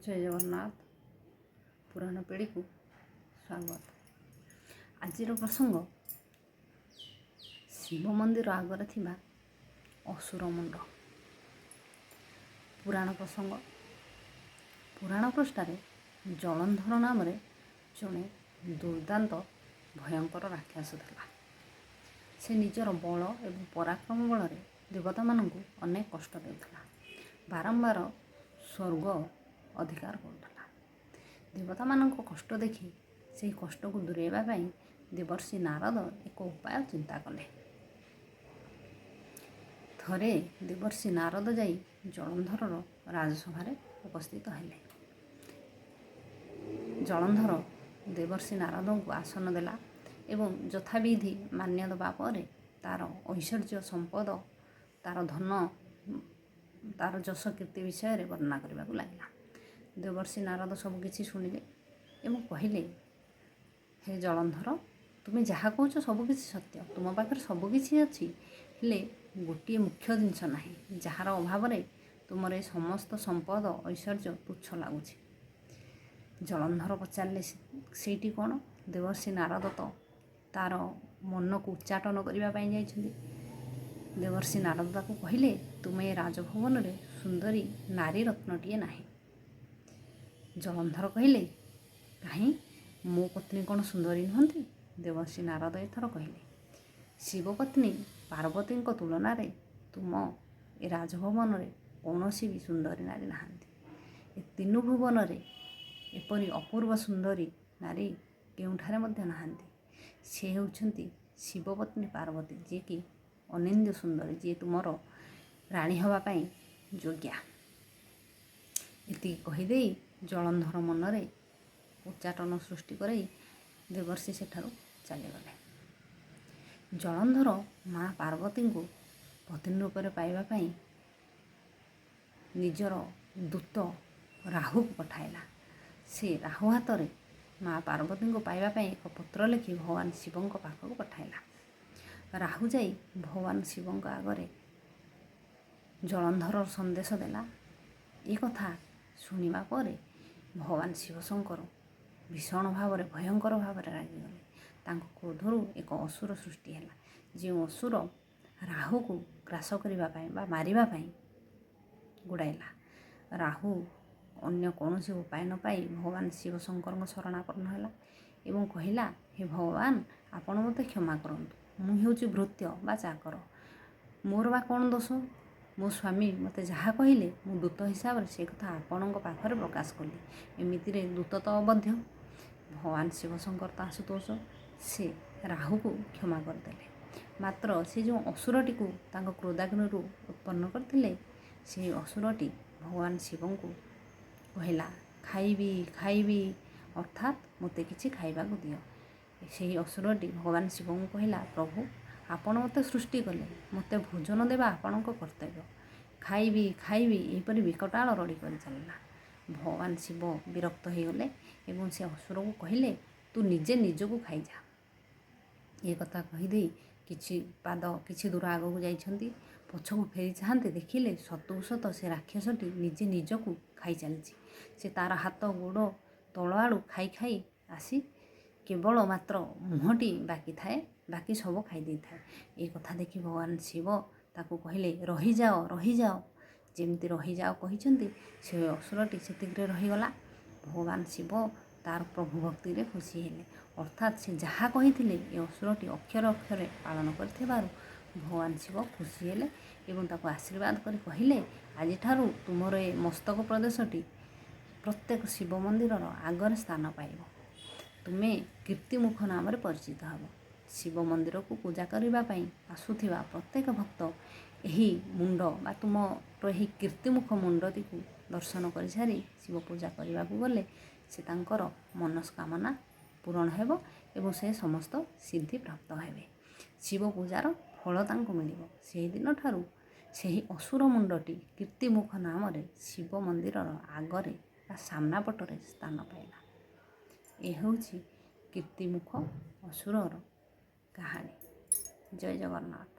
ଜୟ ଜଗନ୍ନାଥ। ପୁରାଣ ପିଢ଼ିକୁ ସ୍ୱାଗତ। ଆଜିର ପ୍ରସଙ୍ଗ ଶିବ ମନ୍ଦିର ଆଗରେ ଥିବା ଅସୁର ମୁଣ୍ଡ। ପୁରାଣ ପ୍ରସଙ୍ଗ। ପୁରାଣ ପୃଷ୍ଠାରେ ଜଳନ୍ଧର ନାମରେ ଜଣେ ଦୁର୍ଦାନ୍ତ ଭୟଙ୍କର ରାକ୍ଷସ ଥିଲା। ସେ ନିଜର ବଳ ଏବଂ ପରାକ୍ରମ ବଳରେ ଦେବତାମାନଙ୍କୁ ଅନେକ କଷ୍ଟ ଦେଉଥିଲା। ବାରମ୍ବାର ସ୍ୱର୍ଗ ଅଧିକାର କରୁଥିଲା। ଦେବତାମାନଙ୍କ କଷ୍ଟ ଦେଖି ସେହି କଷ୍ଟକୁ ଦୂରେଇବା ପାଇଁ ଦେବର୍ଷି ନାରଦ ଏକ ଉପାୟ ଚିନ୍ତା କଲେ। ଥରେ ଦେବର୍ଷି ନାରଦ ଯାଇ ଜଳନ୍ଧରର ରାଜସଭାରେ ଉପସ୍ଥିତ ହେଲେ। ଜଳନ୍ଧର ଦେବର୍ଷି ନାରଦଙ୍କୁ ଆସନ ଦେଲା ଏବଂ ଯଥାବିଧି ମାନ୍ୟ ଦେବା ପରେ ତାର ଐଶ୍ୱର୍ଯ୍ୟ ସମ୍ପଦ, ତାର ଧନ, ତାର ଯଶ କୀର୍ତ୍ତି ବିଷୟରେ ବର୍ଣ୍ଣନା କରିବାକୁ ଲାଗିଲା। ଦେବର୍ଷି ନାରଦ ସବୁକିଛି ଶୁଣିଲେ ଏବଂ କହିଲେ, ହେ ଜଳନ୍ଧର, ତୁମେ ଯାହା କହୁଛ ସବୁକିଛି ସତ୍ୟ। ତୁମ ପାଖରେ ସବୁକିଛି ଅଛି, ହେଲେ ଗୋଟିଏ ମୁଖ୍ୟ ଜିନିଷ ନାହିଁ, ଯାହାର ଅଭାବରେ ତୁମର ଏ ସମସ୍ତ ସମ୍ପଦ ଐଶ୍ୱର୍ଯ୍ୟ ତୁଚ୍ଛ ଲାଗୁଛି। ଜଳନ୍ଧର ପଚାରିଲେ, ସେଇଟି କ'ଣ? ଦେବର୍ଷି ନାରଦ ତ ତାର ମନକୁ ଉଚ୍ଚାଟନ କରିବା ପାଇଁ ଯାଇଛନ୍ତି। ଦେବର୍ଷି ନାରଦ ତାକୁ କହିଲେ, ତୁମେ ଏ ରାଜଭବନରେ ସୁନ୍ଦରୀ ନାରୀ ରତ୍ନଟିଏ ନାହିଁ। ଜଳନ୍ଧର କହିଲେ, କାହିଁ, ମୋ ପତ୍ନୀ କ'ଣ ସୁନ୍ଦରୀ ନୁହନ୍ତି? ଦେବର୍ଷି ନାରଦ ଏଥର କହିଲେ, ଶିବପତ୍ନୀ ପାର୍ବତୀଙ୍କ ତୁଳନାରେ ତୁମ ଏ ରାଜଭବନରେ କୌଣସି ବି ସୁନ୍ଦରୀ ନାରୀ ନାହାନ୍ତି। ଏ ତିନି ଭୁବନରେ ଏପରି ଅପୂର୍ବ ସୁନ୍ଦରୀ ନାରୀ କେଉଁଠାରେ ମଧ୍ୟ ନାହାନ୍ତି। ସେ ହେଉଛନ୍ତି ଶିବପତ୍ନୀ ପାର୍ବତୀ, ଯିଏକି ଅନିନ୍ଦ୍ୟ ସୁନ୍ଦରୀ, ଯିଏ ତୁମର ରାଣୀ ହେବା ପାଇଁ ଯୋଗ୍ୟା। ଏତିକି କହିଦେଇ ଜଳନ୍ଧର ମନରେ ଉଚ୍ଚାଟନ ସୃଷ୍ଟି କରାଇ ଦେବର୍ଷି ସେଠାରୁ ଚାଲିଗଲେ। ଜଳନ୍ଧର ମା ପାର୍ବତୀଙ୍କୁ ପତ୍ନୀ ରୂପରେ ପାଇବା ପାଇଁ ନିଜର ଦୂତ ରାହୁକୁ ପଠାଇଲା। ସେ ରାହୁ ହାତରେ ମା ପାର୍ବତୀଙ୍କୁ ପାଇବା ପାଇଁ ଏକ ପତ୍ର ଲେଖି ଭଗବାନ ଶିବଙ୍କ ପାଖକୁ ପଠାଇଲା। ରାହୁ ଯାଇ ଭଗବାନ ଶିବଙ୍କ ଆଗରେ ଜଳନ୍ଧରର ସନ୍ଦେଶ ଦେଲା। ଏ କଥା ଶୁଣିବା ପରେ ଭଗବାନ ଶିବଶଙ୍କର ଭୀଷଣ ଭାବରେ, ଭୟଙ୍କର ଭାବରେ ରାଗିଗଲେ। ତାଙ୍କ କ୍ରୋଧରୁ ଏକ ଅସୁର ସୃଷ୍ଟି ହେଲା। ଯେଉଁ ଅସୁର ରାହୁକୁ ଗ୍ରାସ କରିବା ପାଇଁ ବା ମାରିବା ପାଇଁ ଗୋଡ଼ାଇଲା। ରାହୁ ଅନ୍ୟ କୌଣସି ଉପାୟ ନ ପାଇ ଭଗବାନ ଶିବଶଙ୍କରଙ୍କ ଶରଣାପନ୍ନ ହେଲା ଏବଂ କହିଲା, ହେ ଭଗବାନ, ଆପଣ ମୋତେ କ୍ଷମା କରନ୍ତୁ। ମୁଁ ହେଉଛି ଭୃତ୍ୟ ବା ଚାକର। ମୋର ବା କ'ଣ ଦୋଷ? ମୋ ସ୍ୱାମୀ ମୋତେ ଯାହା କହିଲେ ମୁଁ ଦୂତ ହିସାବରେ ସେ କଥା ଆପଣଙ୍କ ପାଖରେ ପ୍ରକାଶ କଲି। ଏମିତିରେ ଦୂତ ତ ଅବଧ୍ୟ। ଭଗବାନ ଶିବଶଙ୍କର ତ ଆଶୁତୋଷ, ସେ ରାହୁକୁ କ୍ଷମା କରିଦେଲେ। ମାତ୍ର ସେ ଯେଉଁ ଅସୁରଟିକୁ ତାଙ୍କ କ୍ରୋଧାଗ୍ନିରୁ ଉତ୍ପନ୍ନ କରିଥିଲେ, ସେହି ଅସୁରଟି ଭଗବାନ ଶିବଙ୍କୁ କହିଲା, ଖାଇବି ଖାଇବି, ଅର୍ଥାତ୍ ମୋତେ କିଛି ଖାଇବାକୁ ଦିଅ। ସେହି ଅସୁରଟି ଭଗବାନ ଶିବଙ୍କୁ କହିଲା, ପ୍ରଭୁ, ଆପଣ ମୋତେ ସୃଷ୍ଟି କଲେ, ମୋତେ ଭୋଜନ ଦେବା ଆପଣଙ୍କ କର୍ତ୍ତବ୍ୟ। ଖାଇବି ଖାଇବି ଏହିପରି ବିକଟାଳ ରଡ଼ି କରି ଚାଲିଲା। ଭଗବାନ ଶିବ ବିରକ୍ତ ହୋଇଗଲେ ଏବଂ ସେ ଅସୁରକୁ କହିଲେ, ତୁ ନିଜେ ନିଜକୁ ଖାଇଯା। ଏ କଥା କହିଦେଇ କିଛି ଦୂର ଆଗକୁ ଯାଇଛନ୍ତି। ପଛକୁ ଫେରି ଚାହାନ୍ତି, ଦେଖିଲେ ସତକୁ ସତ ସେ ରାକ୍ଷସଟି ନିଜେ ନିଜକୁ ଖାଇ ଚାଲିଛି। ସେ ତାର ହାତ ଗୋଡ଼ ତଳ ଆଡ଼ୁ ଖାଇ ଖାଇ ଆସି କେବଳ ମାତ୍ର ମୁହଁଟି ବାକି ଥାଏ, ବାକି ସବୁ ଖାଇ ଦେଇଥାଏ। ଏ କଥା ଦେଖି ଭଗବାନ ଶିବ ତାକୁ କହିଲେ, ରହିଯାଅ ରହିଯାଅ। ଯେମିତି ରହିଯାଅ କହିଛନ୍ତି, ସେ ଅସୁରଟି ସେତିକିରେ ରହିଗଲା। ଭଗବାନ ଶିବ ତାର ପ୍ରଭୁ ଭକ୍ତିରେ ଖୁସି ହେଲେ। ଅର୍ଥାତ୍ ସେ ଯାହା କହିଥିଲେ ଏ ଅସୁରଟି ଅକ୍ଷରେ ଅକ୍ଷରେ ପାଳନ କରିଥିବାରୁ ଭଗବାନ ଶିବ ଖୁସି ହେଲେ ଏବଂ ତାକୁ ଆଶୀର୍ବାଦ କରି କହିଲେ, ଆଜିଠାରୁ ତୁମର ଏ ମସ୍ତକ ପ୍ରଦେଶଟି ପ୍ରତ୍ୟେକ ଶିବ ମନ୍ଦିରର ଆଗରେ ସ୍ଥାନ ପାଇବ। ତୁମେ କୀର୍ତ୍ତିମୁଖ ନାମରେ ପରିଚିତ ହେବ। ଶିବ ମନ୍ଦିରକୁ ପୂଜା କରିବା ପାଇଁ ଆସୁଥିବା ପ୍ରତ୍ୟେକ ଭକ୍ତ ଏହି ମୁଣ୍ଡ ବା ତୁମର ଏହି କୀର୍ତ୍ତିମୁଖ ମୁଣ୍ଡଟିକୁ ଦର୍ଶନ କରିସାରି ଶିବ ପୂଜା କରିବାକୁ ଗଲେ ସେ ତାଙ୍କର ମନସ୍କାମନା ପୂରଣ ହେବ ଏବଂ ସେ ସମସ୍ତ ସିଦ୍ଧି ପ୍ରାପ୍ତ ହେବେ। ଶିବ ପୂଜାର ଫଳ ତାଙ୍କୁ ମିଳିବ। ସେହିଦିନ ଠାରୁ ସେହି ଅସୁର ମୁଣ୍ଡଟି କୀର୍ତ୍ତିମୁଖ ନାମରେ ଶିବ ମନ୍ଦିରର ଆଗରେ ବା ସାମ୍ନା ପଟରେ ସ୍ଥାନ ପାଇଲା। ଏ ହେଉଛି କୀର୍ତ୍ତିମୁଖ ଅସୁରର କାହାଣୀ। ଜୟ ଜଗନ୍ନାଥ।